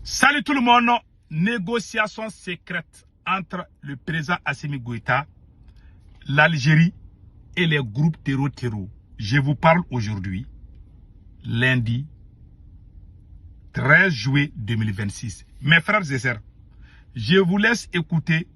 Salut tout le monde. Négociation secrète entre le président Assimi Goïta, l'Algérie et les groupes terror. Je vous parle aujourd'hui, lundi 13 juillet 2026. Mes frères et sœurs, je vous laisse écouter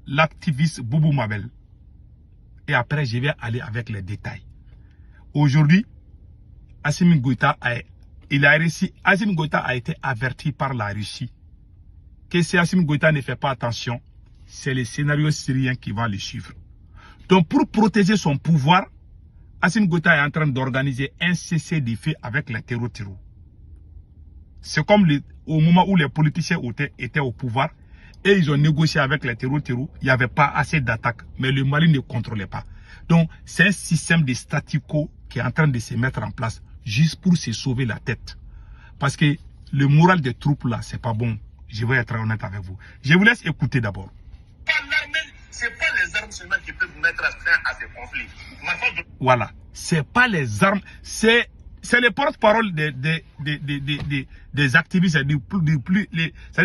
l'activiste Boubou Mabel. Et après, je vais aller avec les détails. Aujourd'hui, Assimi Goïta a été averti par la Russie que si Assimi Goïta ne fait pas attention, c'est le scénario syrien qui va le suivre. Donc pour protéger son pouvoir, Assimi Goïta est en train d'organiser un cessez-le-feu avec les terror. C'est comme au moment où les politiciens étaient au pouvoir et ils ont négocié avec les terror, il n'y avait pas assez d'attaques, mais le Mali ne contrôlait pas. Donc c'est un système de statu quo qui est en train de se mettre en place juste pour se sauver la tête. Parce que le moral des troupes là, c'est pas bon. Je vais être honnête avec vous. Je vous laisse écouter d'abord. Ce n'est pas les armes seulement qui peuvent mettre fin à ces conflits. Voilà. Ce n'est pas les armes. C'est les porte-parole des activistes, c'est-à-dire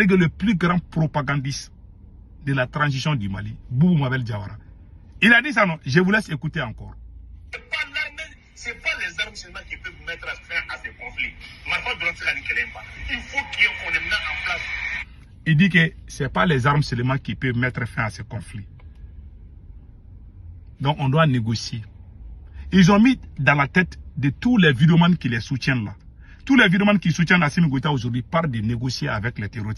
que le plus grand propagandiste de la transition du Mali, Boubou Mabel Diawara. Il a dit ça, non? Je vous laisse écouter encore. Ce n'est pas les armes seulement qui peuvent mettre fin à ces conflits. Il faut qu'on ait mis en place. Il dit que ce n'est pas les armes seulement qui peuvent mettre fin à ces conflits. Donc on doit négocier. Ils ont mis dans la tête de tous les vidéomans qui les soutiennent là. Tous les vidéomans qui soutiennent Assimi Goïta aujourd'hui parlent de négocier avec les terror.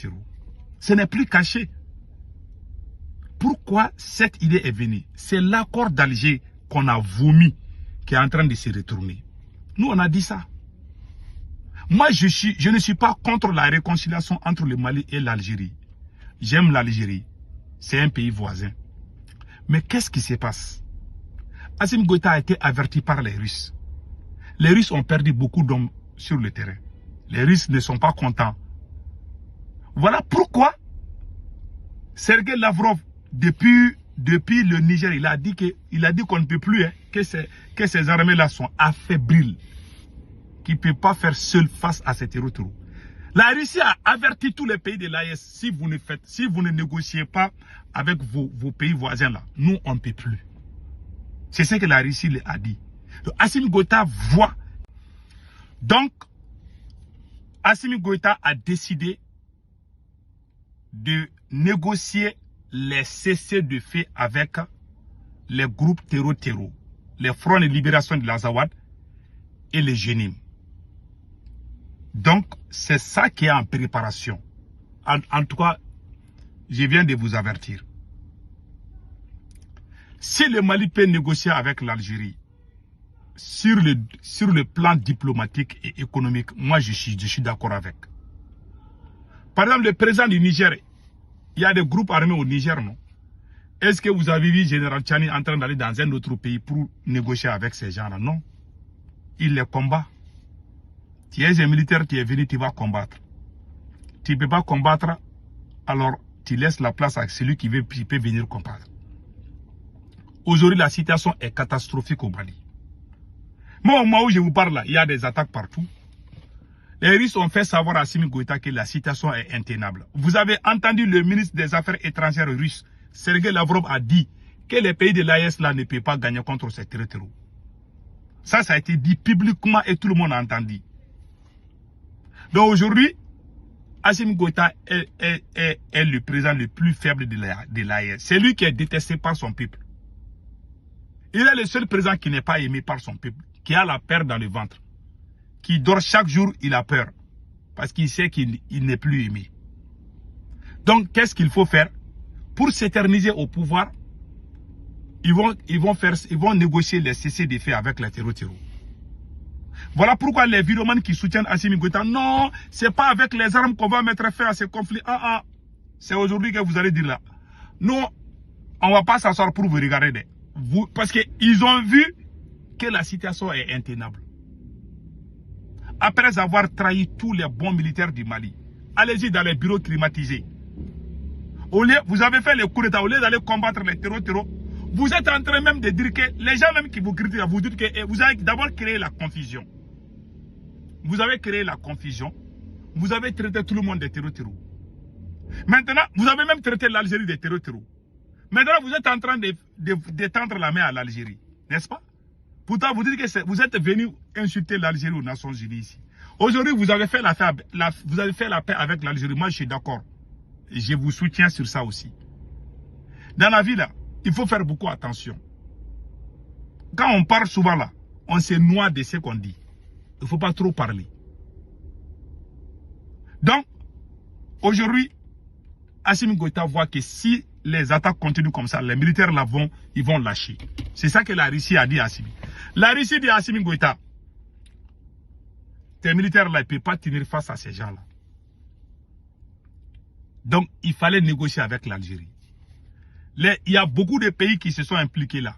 Ce n'est plus caché. Pourquoi cette idée est venue? C'est l'accord d'Alger qu'on a vomi qui est en train de se retourner. Nous, on a dit ça. Moi, je ne suis pas contre la réconciliation entre le Mali et l'Algérie. J'aime l'Algérie. C'est un pays voisin. Mais qu'est-ce qui se passe? Assimi Goïta a été averti par les Russes. Les Russes ont perdu beaucoup d'hommes sur le terrain. Les Russes ne sont pas contents. Voilà pourquoi Sergei Lavrov, depuis le Niger, il a dit qu'on ne peut plus, que ces armées-là sont affaiblies, qui ne peuvent pas faire seul face à ces terror. La Russie a averti tous les pays de l'AES, si vous ne négociez pas avec vos pays voisins là, nous on ne peut plus. C'est ce que la Russie a dit. Donc, Assimi Goïta voit. Donc, Assimi Goïta a décidé de négocier les cessez-le-feu avec les groupes terror, les fronts de libération de l'Azawad et les Génim. Donc, c'est ça qui est en préparation. En tout cas, je viens de vous avertir. Si le Mali peut négocier avec l'Algérie sur le plan diplomatique et économique, moi je suis d'accord avec. Par exemple, le président du Niger, il y a des groupes armés au Niger, non? Est-ce que vous avez vu Général Tchani en train d'aller dans un autre pays pour négocier avec ces gens-là? Non. Il les combat. Tu es un militaire, tu es venu, tu vas combattre. Tu ne peux pas combattre, alors tu laisses la place à celui qui peut venir combattre. Aujourd'hui, la situation est catastrophique au Mali. Moi, au moment où je vous parle là, il y a des attaques partout. Les Russes ont fait savoir à Assimi Goïta que la situation est intenable. Vous avez entendu le ministre des Affaires étrangères russe, Sergei Lavrov, a dit que les pays de l'AES là ne peuvent pas gagner contre ces terror. Ça a été dit publiquement et tout le monde a entendu. Donc aujourd'hui, Assimi Goïta est le président le plus faible de l'AES. C'est lui qui est détesté par son peuple. Il est le seul président qui n'est pas aimé par son peuple, qui a la peur dans le ventre, qui dort chaque jour, il a peur, parce qu'il sait qu'il n'est plus aimé. Donc, qu'est-ce qu'il faut faire? Pour s'éterniser au pouvoir, ils vont négocier les cessez-le-feu avec les terror. Voilà pourquoi les vidéomans qui soutiennent Assimi Goïta, non, c'est pas avec les armes qu'on va mettre fin à ce conflit. C'est aujourd'hui que vous allez dire là. Nous, on ne va pas s'asseoir pour vous regarder. Parce qu'ils ont vu que la situation est intenable. Après avoir trahi tous les bons militaires du Mali, allez-y dans les bureaux climatisés. Vous avez fait le coup d'État, au lieu d'aller combattre les terror, vous êtes en train même de dire que les gens même qui vous critiquent, vous dites que vous avez d'abord créé la confusion. Vous avez créé la confusion vous avez traité tout le monde des terreaux. Maintenant, vous avez même traité l'Algérie des terreaux. Maintenant, vous êtes en train de tendre la main à l'Algérie, n'est-ce pas? Pourtant, vous dites que vous êtes venu insulter l'Algérie aux Nations Unies ici. Aujourd'hui, vous avez fait la paix avec l'Algérie. Moi, je suis d'accord. Et je vous soutiens sur ça aussi. Dans la vie, là, il faut faire beaucoup attention. Quand on parle souvent là, on se noie de ce qu'on dit. Il ne faut pas trop parler. Donc, aujourd'hui, Assimi Goïta voit que si les attaques continuent comme ça, les militaires là ils vont lâcher. C'est ça que la Russie a dit à Assimi. La Russie dit à Assimi Goïta, tes militaires là, ils ne peuvent pas tenir face à ces gens-là. Donc, il fallait négocier avec l'Algérie. Il y a beaucoup de pays qui se sont impliqués là.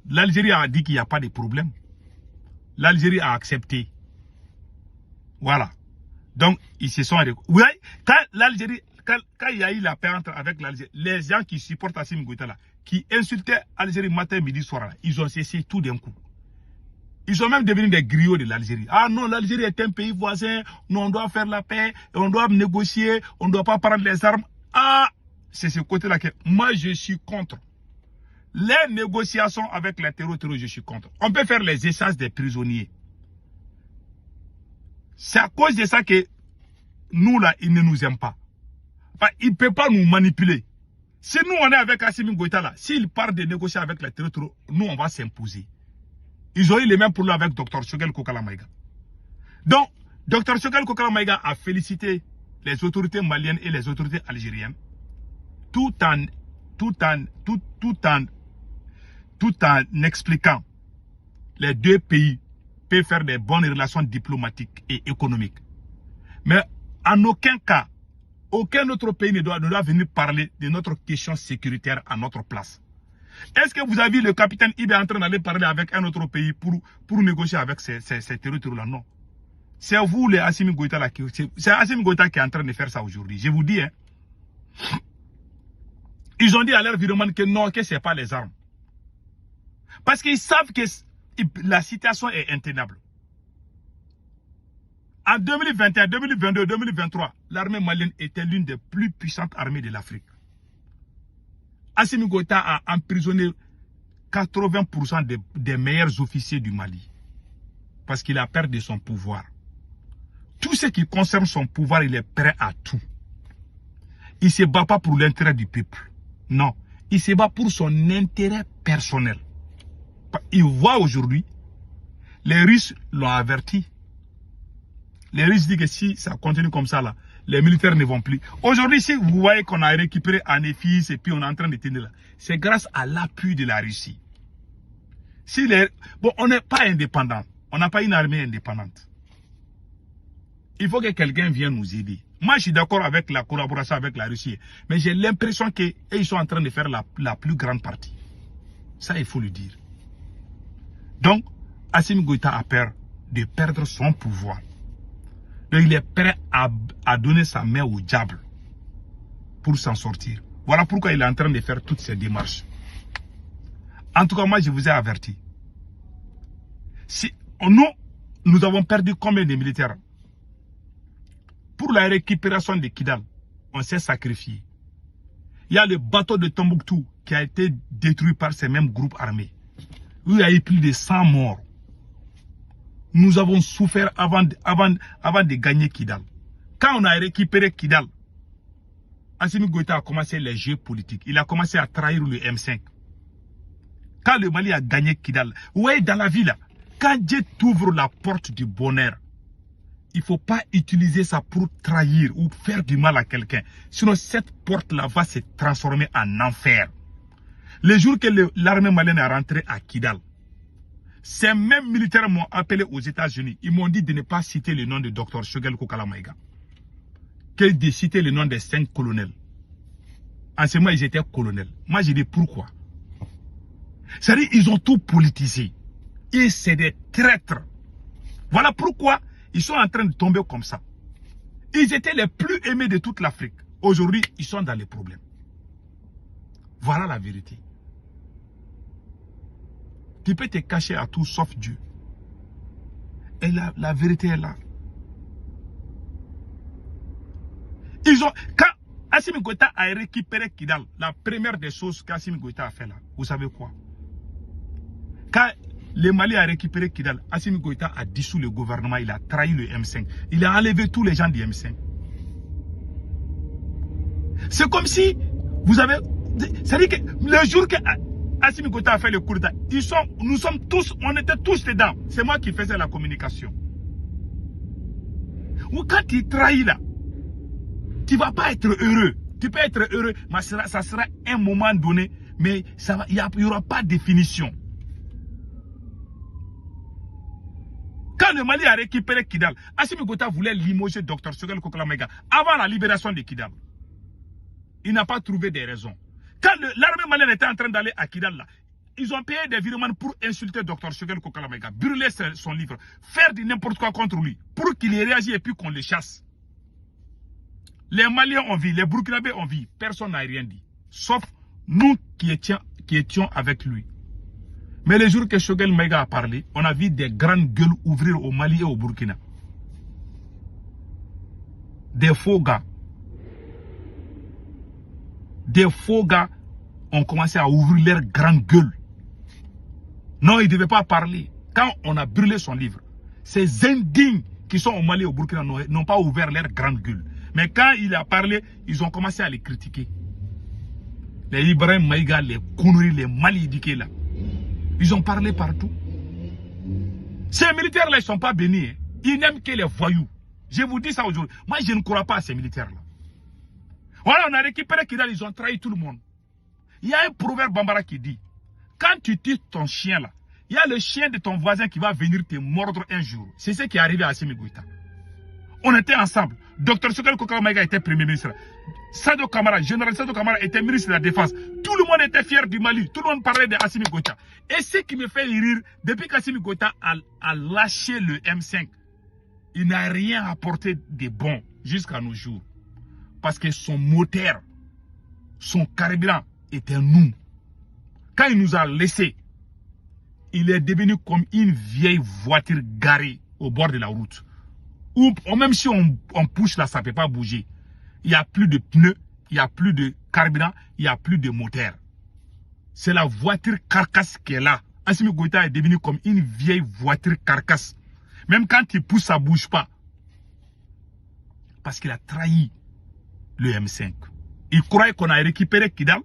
L'Algérie a dit qu'il n'y a pas de problème. L'Algérie a accepté. Voilà. Donc, ils se sont... Oui, quand il y a eu la paix avec l'Algérie, les gens qui supportent Assimi Goïta là, qui insultaient l'Algérie matin, midi, soir, là, ils ont cessé tout d'un coup. Ils sont même devenus des griots de l'Algérie. Ah non, l'Algérie est un pays voisin, nous on doit faire la paix, on doit négocier, on ne doit pas prendre les armes. Ah, c'est ce côté-là que moi je suis contre. Les négociations avec les terroristes, je suis contre. On peut faire les échanges des prisonniers. C'est à cause de ça que nous là, ils ne nous aiment pas. Enfin, ils ne peuvent pas nous manipuler. Si nous on est avec Assimi Goïta là, s'il part de négocier avec les terroristes, nous on va s'imposer. Ils ont eu les mêmes problèmes avec Dr Choguel Kokala Maïga. Donc, Dr Choguel Kokala Maïga a félicité les autorités maliennes et les autorités algériennes tout en expliquant les deux pays peuvent faire des bonnes relations diplomatiques et économiques. Mais en aucun cas, aucun autre pays ne doit venir parler de notre question sécuritaire à notre place. Est-ce que vous avez vu le capitaine Ibe en train d'aller parler avec un autre pays pour négocier avec ces territoires-là? Non. C'est vous, les Assimi Goïta, là, c'est Assimi Goïta qui est en train de faire ça aujourd'hui. Je vous dis, hein. Ils ont dit à leur virement que non, que ce n'est pas les armes. Parce qu'ils savent que la situation est intenable. En 2021, 2022, 2023, l'armée malienne était l'une des plus puissantes armées de l'Afrique. Assimi Goïta a emprisonné 80% des meilleurs officiers du Mali. Parce qu'il a perdu son pouvoir. Tout ce qui concerne son pouvoir, il est prêt à tout. Il ne se bat pas pour l'intérêt du peuple. Non. Il se bat pour son intérêt personnel. Il voit aujourd'hui, les Russes l'ont averti. Les Russes disent que si ça continue comme ça, là, les militaires ne vont plus. Aujourd'hui, si vous voyez qu'on a récupéré Anefis et puis on est en train de tenir là, c'est grâce à l'appui de la Russie. Bon, on n'est pas indépendant. On n'a pas une armée indépendante. Il faut que quelqu'un vienne nous aider. Moi, je suis d'accord avec la collaboration avec la Russie. Mais j'ai l'impression qu'ils sont en train de faire la plus grande partie. Ça, il faut le dire. Donc, Assimi Goïta a peur de perdre son pouvoir. Donc, il est prêt à donner sa main au diable pour s'en sortir. Voilà pourquoi il est en train de faire toutes ces démarches. En tout cas, moi, je vous ai averti. Si nous avons perdu combien de militaires? Pour la récupération de Kidal, on s'est sacrifié. Il y a le bateau de Tombouctou qui a été détruit par ces mêmes groupes armés. Il y a eu plus de 100 morts. Nous avons souffert avant de gagner Kidal. Quand on a récupéré Kidal, Assimi Goïta a commencé les jeux politiques. Il a commencé à trahir le M5. Quand le Mali a gagné Kidal, ouais, dans la ville, quand Dieu t'ouvre la porte du bonheur, il ne faut pas utiliser ça pour trahir ou faire du mal à quelqu'un. Sinon, cette porte-là va se transformer en enfer. Le jour que l'armée malienne est rentrée à Kidal, ces mêmes militaires m'ont appelé aux États-Unis. Ils m'ont dit de ne pas citer le nom de Dr Choguel Kokala Maïga, que de citer le nom des 5 colonels. En ce moment, ils étaient colonels. Moi, j'ai dit pourquoi. C'est-à-dire, ils ont tout politisé. Et c'est des traîtres. Voilà pourquoi ils sont en train de tomber comme ça. Ils étaient les plus aimés de toute l'Afrique. Aujourd'hui, ils sont dans les problèmes. Voilà la vérité. Tu peux te cacher à tout sauf Dieu. Et la vérité est là. Quand Assimi Goïta a récupéré Kidal, la première des choses qu'Assimi Goïta a fait là, vous savez quoi? Quand le Mali a récupéré Kidal, Assimi Goïta a dissous le gouvernement, il a trahi le M5. Il a enlevé tous les gens du M5. C'est comme si vous avez... C'est-à-dire que le jour que Assimi Goïta a fait le coup d'État, nous sommes tous, on était tous dedans. C'est moi qui faisais la communication. Ou quand tu trahis là, tu ne vas pas être heureux. Tu peux être heureux, mais ça sera un moment donné, mais il n'y aura pas de définition. Quand le Mali a récupéré Kidal, Assimi Goïta voulait limoger Dr Choguel Kokala Maïga avant la libération de Kidal. Il n'a pas trouvé des raisons. Quand l'armée malienne était en train d'aller à Kidal, là, ils ont payé des virements pour insulter Dr Choguel Kokala Maïga, brûler son livre, faire du n'importe quoi contre lui, pour qu'il ait réagi et puis qu'on le chasse. Les Maliens ont vu, les Burkinabés ont vu, personne n'a rien dit. Sauf nous qui étions avec lui. Mais le jour que Choguel Maïga a parlé, on a vu des grandes gueules ouvrir au Mali et au Burkina. Des faux gars. Des faux gars ont commencé à ouvrir leurs grandes gueules. Non, ils ne devaient pas parler. Quand on a brûlé son livre, ces indignes qui sont au Mali et au Burkina n'ont pas ouvert leurs grandes gueules. Mais quand il a parlé, ils ont commencé à les critiquer. Les Ibrahim Maïga, les conneries, les mal éduqués là. Ils ont parlé partout. Ces militaires là, ils ne sont pas bénis. Hein. Ils n'aiment que les voyous. Je vous dis ça aujourd'hui. Moi, je ne crois pas à ces militaires là. Voilà, on a récupéré Kidal, ils ont trahi tout le monde. Il y a un proverbe bambara qui dit, quand tu tues ton chien là, il y a le chien de ton voisin qui va venir te mordre un jour. C'est ce qui est arrivé à Assimi Goïta. On était ensemble. Dr Choguel Kokala Maïga était premier ministre. Sadio Kamara, général Sadio Kamara était ministre de la Défense. Tout le monde était fier du Mali. Tout le monde parlait de Assimi Goïta. Et ce qui me fait rire, depuis qu'Assimi Goïta a lâché le M5, il n'a rien apporté de bon jusqu'à nos jours. Parce que son moteur, son carburant était nous. Quand il nous a laissés, il est devenu comme une vieille voiture garée au bord de la route. Ou même si on pousse là, ça ne peut pas bouger. Il n'y a plus de pneus, il n'y a plus de carburant, il n'y a plus de moteur. C'est la voiture carcasse qui est là. Assimi Goïta est devenu comme une vieille voiture carcasse. Même quand il pousse, ça ne bouge pas. Parce qu'il a trahi le M5. Il croyait qu'on a récupéré Kidal,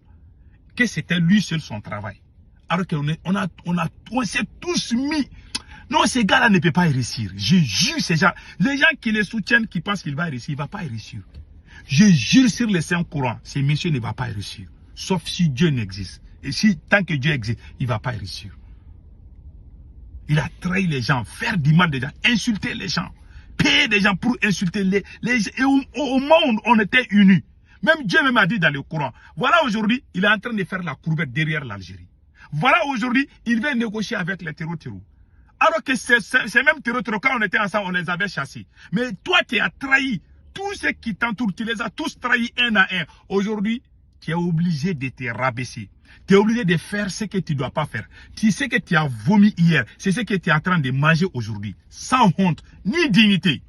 que c'était lui seul son travail. Alors qu'on s'est tous mis. Non, ces gars-là ne peuvent pas réussir. Je jure ces gens. Les gens qui les soutiennent, qui pensent qu'il va réussir, il ne va pas réussir. Je jure sur les saints courants, ces messieurs ne vont pas réussir. Sauf si Dieu n'existe. Et si, tant que Dieu existe, il ne va pas réussir. Il a trahi les gens, faire du mal des gens, insulter les gens, payer des gens pour insulter les gens. Et au monde, on était unis. Même Dieu même a dit dans le Coran. Voilà aujourd'hui, il est en train de faire la courbette derrière l'Algérie. Voilà aujourd'hui, il va négocier avec les terreaux. Alors que ces mêmes terreaux, quand on était ensemble, on les avait chassés. Mais toi, tu as trahi. Tous ceux qui t'entourent, tu les as tous trahis un à un. Aujourd'hui, tu es obligé de te rabaisser. Tu es obligé de faire ce que tu ne dois pas faire. Tu sais que tu as vomi hier. C'est ce que tu es en train de manger aujourd'hui. Sans honte, ni dignité.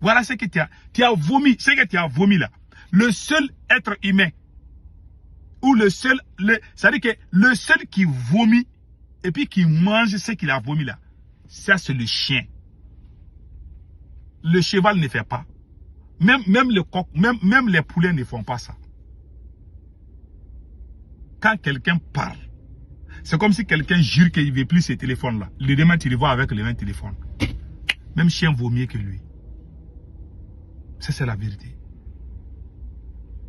Voilà ce que tu as vomi. Ce que tu as vomi là. Le seul être humain, ou c'est-à-dire que le seul qui vomit, et puis qui mange ce qu'il a vomi là, ça c'est le chien. Le cheval ne fait pas. Même le coq, même les poulets ne font pas ça. Quand quelqu'un parle, c'est comme si quelqu'un jure qu'il ne veut plus ce téléphone là. Le demain tu le vois avec le même téléphone. Même chien vaut mieux que lui. Ça c'est la vérité.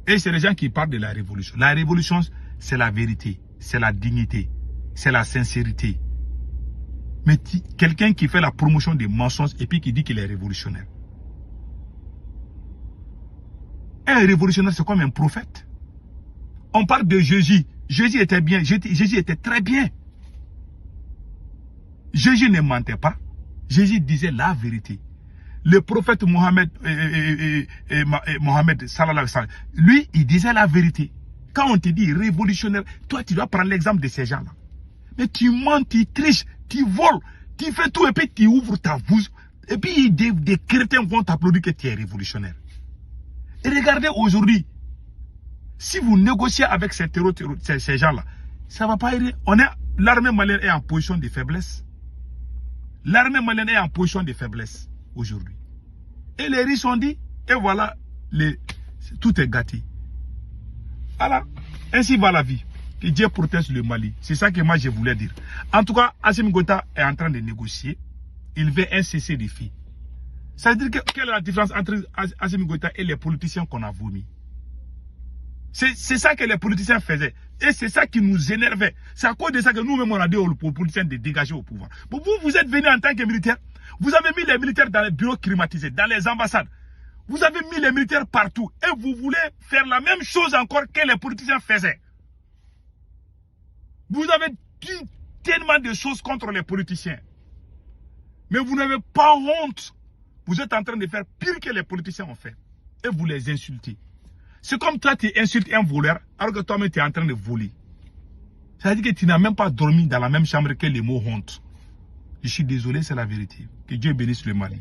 Et c'est les gens qui parlent de la révolution. La révolution, c'est la vérité, c'est la dignité, c'est la sincérité. Mais quelqu'un qui fait la promotion des mensonges et puis qui dit qu'il est révolutionnaire. Un révolutionnaire, c'est comme un prophète. On parle de Jésus. Jésus était bien. Jésus était très bien. Jésus ne mentait pas. Jésus disait la vérité. Le prophète Mohammed, sallallahu alayhi wa sallam, lui, il disait la vérité. Quand on te dit révolutionnaire, toi, tu dois prendre l'exemple de ces gens-là. Mais tu mens, tu triches, tu voles, tu fais tout et puis tu ouvres ta bouche Et puis des crétins vont t'applaudir que tu es révolutionnaire. Et regardez aujourd'hui, si vous négociez avec ces gens-là, ça ne va pas aider. L'armée malienne est en position de faiblesse. L'armée malienne est en position de faiblesse aujourd'hui. Et les riches ont dit, et voilà, tout est gâté. Voilà, ainsi va la vie. Que Dieu protège le Mali. C'est ça que moi je voulais dire. En tout cas, Assimi Goïta est en train de négocier. Il veut un cessez-le-feu. Ça veut dire quelle est la différence entre Assimi Goïta et les politiciens qu'on a vomis? C'est ça que les politiciens faisaient. Et c'est ça qui nous énervait. C'est à cause de ça que nous-mêmes on a dit aux politiciens de dégager au pouvoir. Vous êtes venus en tant que militaires. Vous avez mis les militaires dans les bureaux climatisés, dans les ambassades. Vous avez mis les militaires partout. Et vous voulez faire la même chose encore que les politiciens faisaient. Vous avez dit tellement de choses contre les politiciens. Mais vous n'avez pas honte. Vous êtes en train de faire pire que les politiciens ont fait. Et vous les insultez. C'est comme toi, tu insultes un voleur, alors que toi-même, tu es en train de voler. Ça veut dire que tu n'as même pas dormi dans la même chambre que les mots honte. Je suis désolé, c'est la vérité. Que Dieu bénisse le Mali.